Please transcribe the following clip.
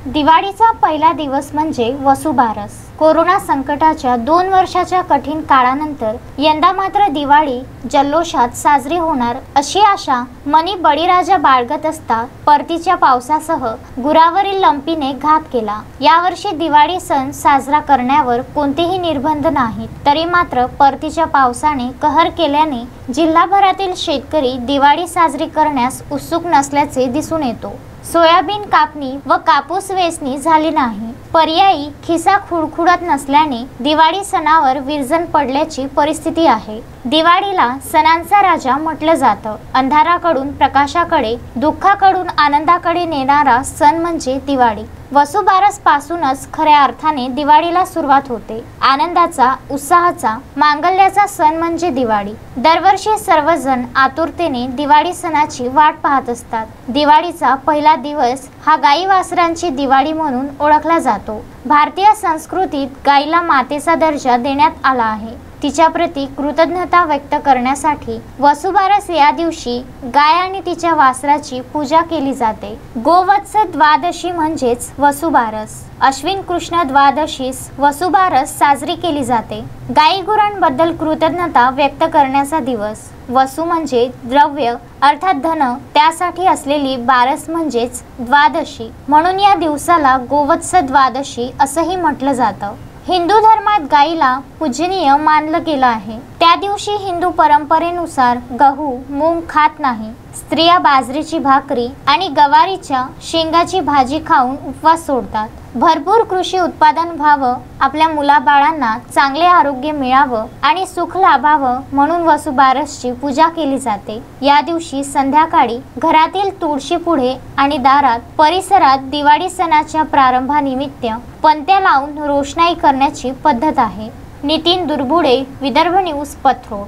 दिवाळीचा पहिला दिवस म्हणजे वसुबारस। कोरोना संकटाच्या 2 वर्षाच्या कठीण काळानंतर यंदा मात्र दिवाळी जल्लोषात साजरी होणार अशी आशा मनी बळीराजा बाळगत असता परतीच्या पावसासह गुरावरील लंपीने घात केला। यावर्षी दिवाळी सण साजरा करण्यावर कोणतेही निर्बंध नाहीत, तरी मात्र परतीच्या पावसाने कहर केल्याने जिल्हाभरातील शेतकरी दिवाळी साजरी करण्यास उत्सुक नसल्याचे दिसून येतो। सोयाबीन कापणी व कापूस वेचणी झाली नाही, पर्यायी खिसा खुडखुडत नसल्याने दिवाळी सणावर विरजण पडल्याची परिस्थिती आहे। दिवाळीला सणांचा राजा म्हटलं जातं। अंधाराकडून प्रकाशाकडे, दुःखाकडून आनंदाकडे नेणारा सण म्हणजे दिवाळी। वसुबारस पासूनच खऱ्या अर्थाने दिवाळीला सुरुवात होते। आनंदाचा, उत्साहाचा, मांगल्याचा सण म्हणजे दिवाळी। दरवर्षी सर्वजण आतुरतेने दिवाळी सणाची वाट पाहत असतात। दिवाळीचा पहिला दिवस हा गाई वासरांची दिवाळी म्हणून ओळखला जातो। भारतीय संस्कृतीत गाईला मातेचा दर्जा देण्यात आला आहे। तिच्या प्रती कृतज्ञता व्यक्त करण्यासाठी वसुबारस या दिवशी गाय आणि तिच्या वासराची पूजा केली जाते। गोवत्स द्वादशी म्हणजेच वसुबारस। अश्विन कृष्ण द्वादशीस वसुबारस साजरी केली जाते। गाई गुरांबद्दल कृतज्ञता व्यक्त करण्याचा दिवस। वसु म्हणजे द्रव्य अर्थात धन, त्यासाठी असलेली बारस म्हणजेच द्वादशी, म्हणून या दिवसाला गोवत्स द्वादशी असंही म्हटलं जातं। हिंदू धर्मात गाईला पूजनीय मानलं गेलं आहे। त्या दिवशी हिंदू परंपरेनुसार गहू, मूग खात नाही। स्त्रिया बाजरीची भाकरी आणि गवारीच्या शेंगाची भाजी खाऊन उपवास सोडतात। भरपूर कृषी उत्पादन व्हावं, आपल्या मुलाबाळांना चांगले आरोग्य मिळावं आणि सुख लाभावं म्हणून वसुबारसची पूजा केली जाते। या दिवशी संध्याकाळी घरातील तुळशी पुढे आणि दारात परिसरात दिवाळी सणाच्या प्रारंभानिमित्त पणत्या लावून रोषणाई करण्याची पद्धत आहे। नितीन दुर्बुडे, विदर्भ न्यूज, पथरोड।